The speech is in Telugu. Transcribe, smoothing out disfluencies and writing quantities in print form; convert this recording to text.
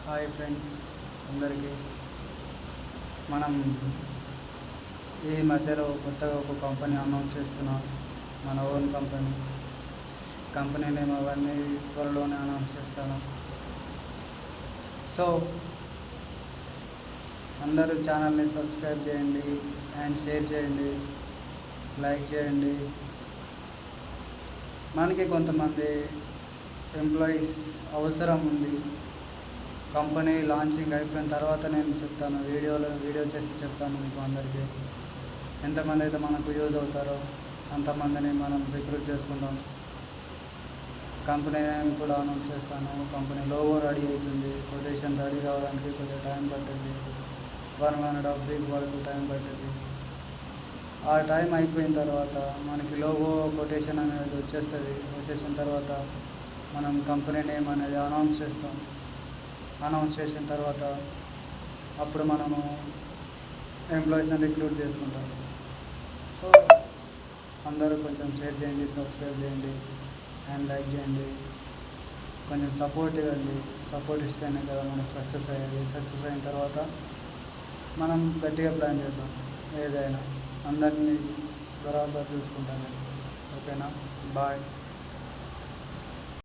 హాయ్ ఫ్రెండ్స్ అందరికీ. మనం ఈ మధ్యలో కొత్తగా ఒక కంపెనీ అనౌన్స్ చేస్తున్నాం. మన ఓన్ కంపెనీ నేమ్ అవన్నీ త్వరలోనే అనౌన్స్ చేస్తాను. సో అందరూ ఛానల్ని సబ్స్క్రైబ్ చేయండి అండ్ షేర్ చేయండి, లైక్ చేయండి. మనకి కొంతమంది ఎంప్లాయీస్ అవసరం ఉంది. కంపెనీ లాంచింగ్ అయిపోయిన తర్వాత నేను చెప్తాను, వీడియో చేసి చెప్తాను మీకు అందరికీ. ఎంతమంది అయితే మనకు యూజ్ అవుతారో అంతమందిని మనం రిక్రూట్ చేసుకుంటాం. కంపెనీ నేమ్ కూడా అనౌన్స్ చేస్తాను. కంపెనీ లోగో రెడీ అవుతుంది. కొటేషన్ రెడీ కావడానికి కొంచెం టైం పట్టింది. 1.5 వీక్ వరకు టైం పట్టింది. ఆ టైం అయిపోయిన తర్వాత మనకి లోగో కొటేషన్ అనేది వచ్చేసిన తర్వాత మనం కంపెనీ నేమ్ అనేది అనౌన్స్ చేస్తాం. అనౌన్స్ చేసిన తర్వాత అప్పుడు మనము ఎంప్లాయీస్ని రిక్రూట్ చేసుకుంటాం. సో అందరూ కొంచెం షేర్ చేయండి, సబ్స్క్రైబ్ చేయండి అండ్ లైక్ చేయండి. కొంచెం సపోర్ట్ ఇవ్వండి. సపోర్ట్ ఇస్తేనే కదా మనకు సక్సెస్ అయ్యేది. సక్సెస్ అయిన తర్వాత మనం గట్టిగా ప్లాన్ చేద్దాం. ఏదైనా అందరినీ బరాబర్ చూసుకుంటాను. ఓకేనా? బాయ్.